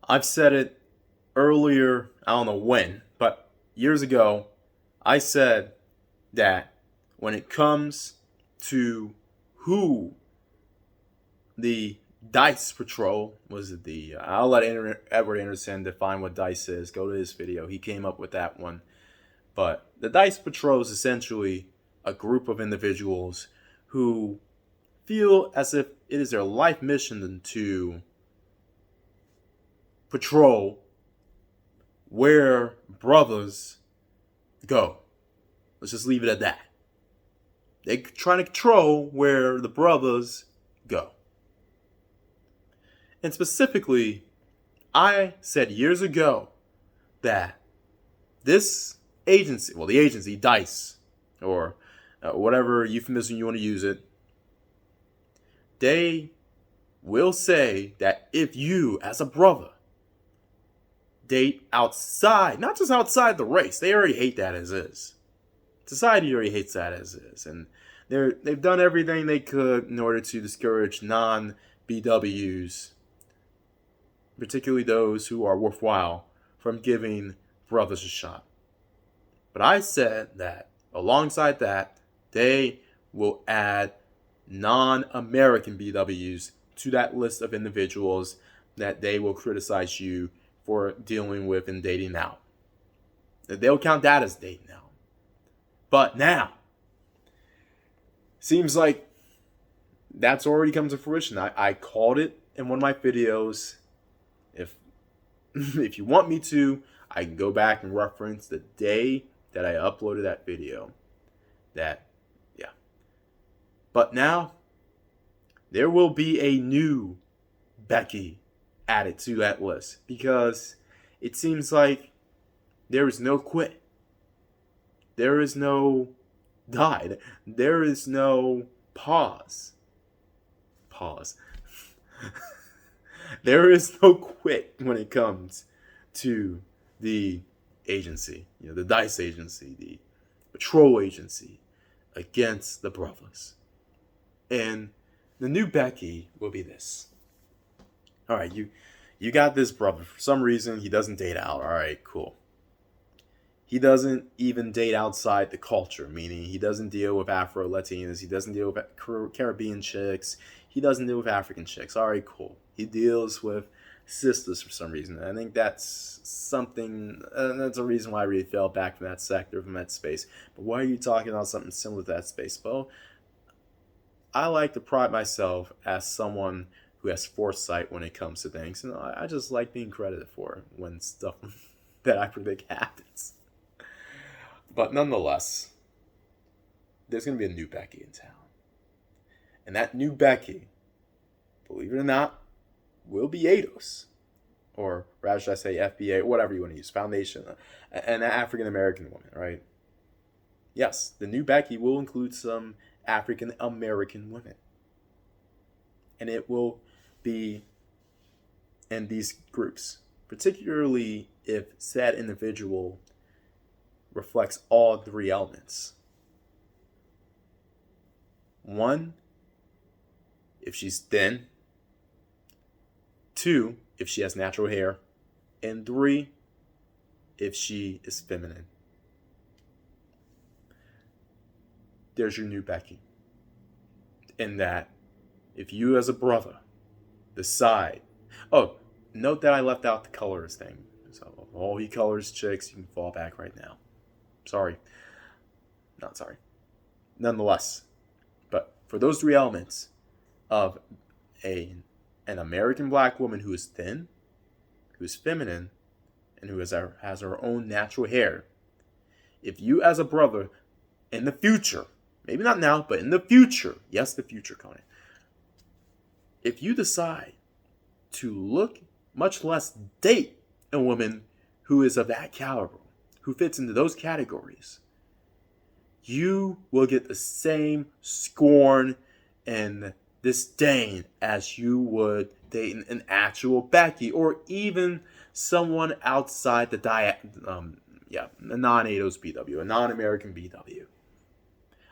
I've said it earlier, I don't know when, but years ago, I said that when it comes to who the Dice Patrol was, it the I'll let Edward Anderson define what Dice is. Go to his video; he came up with that one. But the Dice Patrol is essentially a group of individuals who feel as if it is their life mission to patrol where brothers go. Let's just leave it at that. They're trying to control where the brothers go. And specifically, I said years ago that this agency, well, the agency, DICE, or whatever euphemism you want to use it, they will say that if you, as a brother, date outside, not just outside the race, they already hate that as is. Society already hates that as is. And they've done everything they could in order to discourage non-BWs, particularly those who are worthwhile, from giving brothers a shot. But I said that alongside that, they will add non-American BWs to that list of individuals that they will criticize you for dealing with and dating out. They'll count that as dating out. But now, seems like that's already come to fruition. I called it in one of my videos. If you want me to, I can go back and reference the day that I uploaded that video. But now, there will be a new Becky added to that list because it seems like there is no quit. There is no die. There is no pause. There is no quit when it comes to the agency, the DICE agency, the patrol agency against the brothers. And the new Becky will be this. All right, you got this brother. For some reason, he doesn't date out. All right, cool. He doesn't even date outside the culture, meaning he doesn't deal with Afro-Latinas. He doesn't deal with Caribbean chicks. He doesn't deal with African chicks. All right, cool. He deals with sisters for some reason. I think that's something, that's a reason why I really fell back from that sector, from that space. But why are you talking about something similar to that space? Well, I like to pride myself as someone who has foresight when it comes to things. And I just like being credited for it when stuff that I predict happens. But nonetheless, there's going to be a new Becky in town. And that new Becky, believe it or not, will be ADOS. Or rather should I say FBA, whatever you want to use, Foundation, an African American woman, right? Yes, the new Becky will include some African American women. And it will be in these groups, particularly if said individual reflects all three elements. One, if she's thin. Two, if she has natural hair. And three, if she is feminine. There's your new Becky. In that, if you as a brother decide... Oh, note that I left out the colors thing. So, if all he colors chicks, you can fall back right now. Sorry. Not sorry. Nonetheless. But for those three elements of an American black woman who is thin, who is feminine, and who has her own natural hair, if you as a brother in the future, maybe not now, but in the future, yes, the future, Conan, if you decide to look, much less date, a woman who is of that caliber, who fits into those categories, you will get the same scorn and disdain as you would date an actual Becky, or even someone outside the a non-ADOS BW, a non-American BW.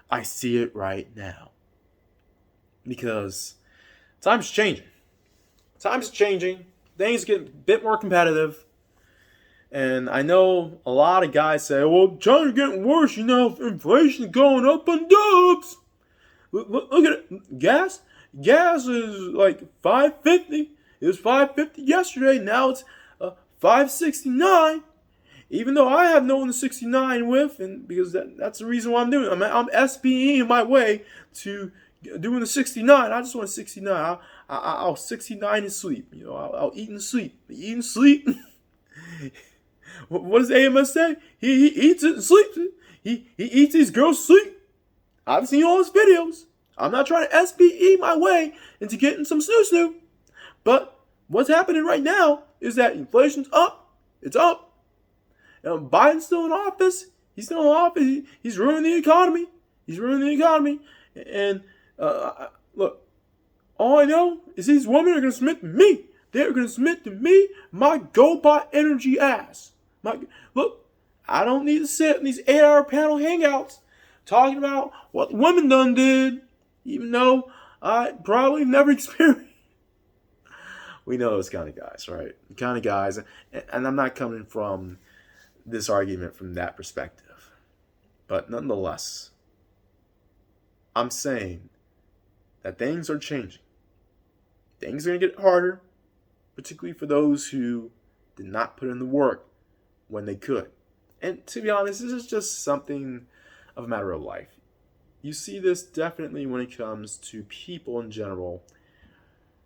I see it right now. Because times changing. Times changing, things get a bit more competitive. And I know a lot of guys say, well, China's getting worse, inflation's going up on dubs. Look at it. Gas is like $5.50. It was $5.50 yesterday. Now it's $5.69. Even though I have no one to 69 with, and because that's the reason why I'm doing it. I'm SBEing my way to doing the 69. I just want a 69. I'll 69 and sleep. I'll eat and sleep. Eat and sleep. What does AMS say? He eats it and sleeps it. He eats these girls sleep. I've seen all his videos. I'm not trying to SBE my way into getting some snoo. But what's happening right now is that inflation's up. It's up. Biden's still in office. He's still in office. He's ruining the economy. And look, all I know is these women are going to submit to me. They're going to submit to me, my go-by energy ass. Look, I don't need to sit in these 8-hour panel hangouts talking about what the women done did, even though I probably never experienced. We know those kind of guys, right? The kind of guys, and I'm not coming from this argument from that perspective. But nonetheless, I'm saying that things are changing. Things are going to get harder, particularly for those who did not put in the work when they could. And to be honest, this is just something of a matter of life. You see this definitely when it comes to people in general,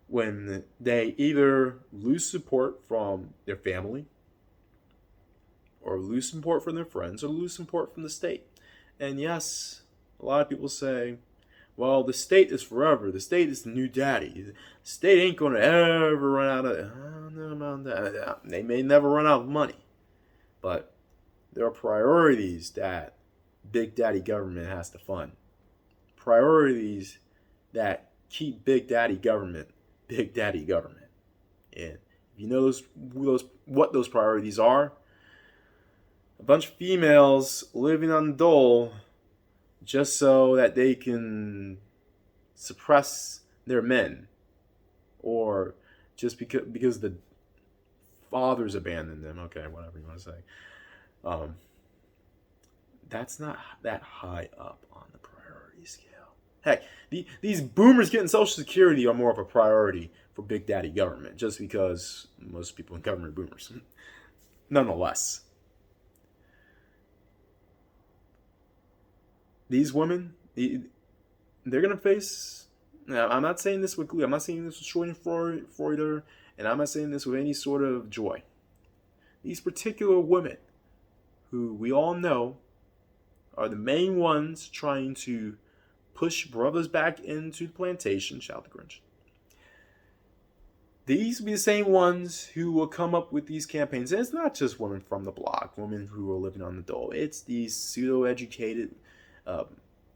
when they either lose support from their family, or lose support from their friends, or lose support from the state. And yes, a lot of people say, well, the state is forever. The state is the new daddy. The state ain't going to ever run out of... I don't know about that. They may never run out of money. But there are priorities that Big Daddy government has to fund. Priorities that keep Big Daddy government, Big Daddy government. And if you know what those priorities are, a bunch of females living on the dole just so that they can suppress their men, or just because the fathers abandoned them. Okay, whatever you want to say. That's not that high up on the priority scale. Heck, these boomers getting Social Security are more of a priority for Big Daddy government, just because most people in government are boomers. Nonetheless, these women, they're going to face... Now, I'm not saying this with glee. I'm not saying this with Schadenfreude, and I'm not saying this with any sort of joy. These particular women, who we all know are the main ones trying to push brothers back into the plantation, shout the Grinch. These will be the same ones who will come up with these campaigns. And it's not just women from the block, women who are living on the dole. It's these pseudo-educated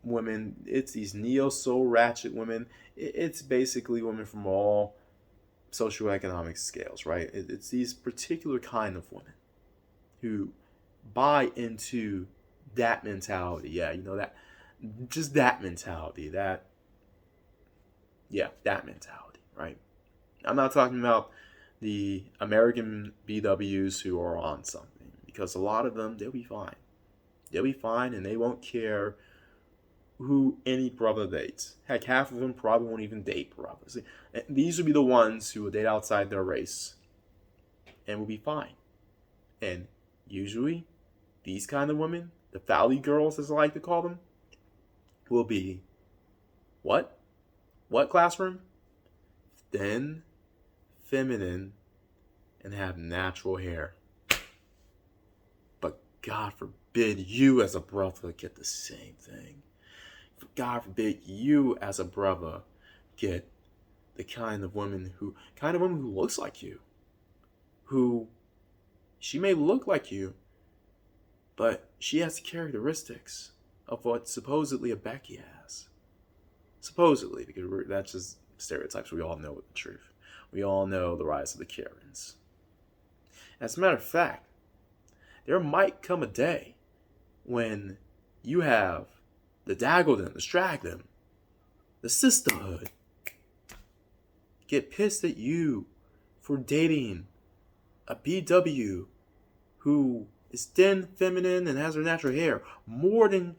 women. It's these neo-soul ratchet women. It's basically women from all socioeconomic scales, right? It's these particular kind of women who buy into that mentality. Yeah, that, just that mentality. That mentality, right? I'm not talking about the American BWs who are on something, because a lot of them, they'll be fine. They'll be fine, and they won't care who any brother dates. Heck, half of them probably won't even date brothers. And these will be the ones who will date outside their race and will be fine. And usually, these kind of women, the Valley girls, as I like to call them, will be what? What classroom? Thin, feminine, and have natural hair. But God forbid you as a brother get the same thing. God forbid you as a brother get the kind of woman who looks like you. Who, she may look like you, but she has the characteristics of what supposedly a Becky has. Supposedly, because that's just stereotypes. We all know the truth. We all know the rise of the Karens. As a matter of fact, there might come a day when you have the Daggledom, the Stragdom, the Sisterhood get pissed at you for dating a BW who is thin, feminine, and has her natural hair more than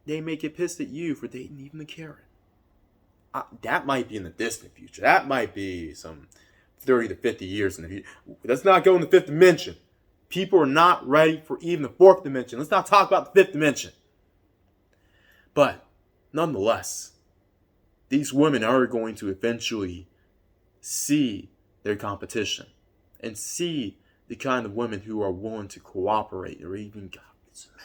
they may get pissed at you for dating even a Karen. That might be in the distant future. That might be some 30 to 50 years in the future. Let's not go in the fifth dimension. People are not ready for even the fourth dimension. Let's not talk about the fifth dimension. But nonetheless, these women are going to eventually see their competition and see the kind of women who are willing to cooperate or even submit.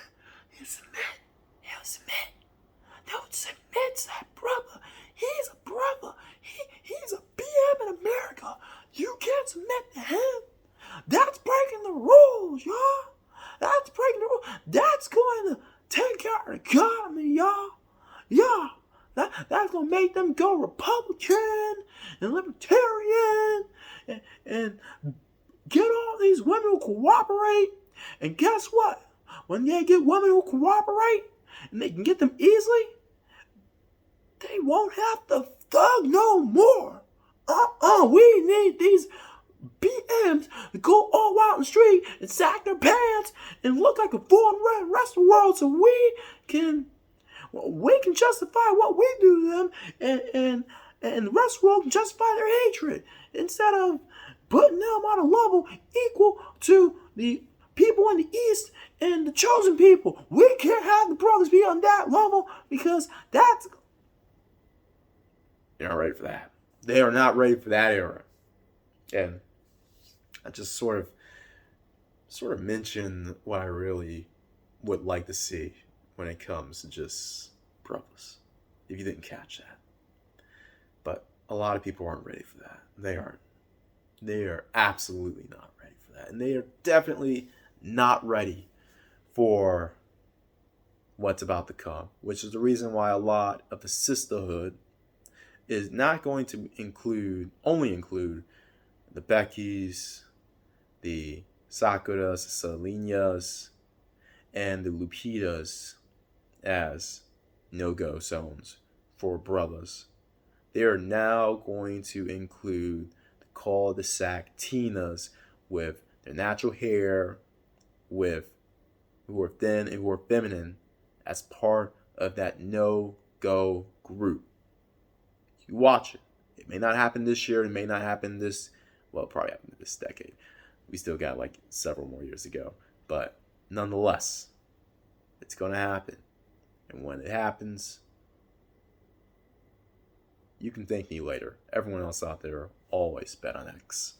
Don't submit to that brother. He's a brother. He's a BM in America. You can't submit to him. That's breaking the rules, y'all. That's breaking the rules. That's going to take care of the economy, y'all. Yeah. That's going to make them go Republican and Libertarian and get all these women who cooperate. And guess what? When they get women who cooperate and they can get them easily, they won't have to thug no more. We need these BMs to go all out in the street and sack their pants and look like a fool in the rest of the world so we can justify what we do to them and the rest of the world can justify their hatred instead of putting them on a level equal to the people in the East and the chosen people. We can't have the brothers be on that level because that's... They're not ready for that. They are not ready for that era. And I just sort of mention what I really would like to see when it comes to just brothers, if you didn't catch that. But a lot of people aren't ready for that. They aren't. They are absolutely not ready for that. And they are definitely not ready for what's about to come, which is the reason why a lot of the sisterhood is not going to only include the Beckys, the Sakuras, the Selenas, and the Lupitas as no-go zones for brothers. They are now going to include the cul-de-sac Tinas with their natural hair, who are thin and who are feminine, as part of that no-go group. You watch it. It may not happen this year. It may not happen probably happen this decade. We still got like several more years to go. But nonetheless, it's going to happen. And when it happens, you can thank me later. Everyone else out there, always bet on X.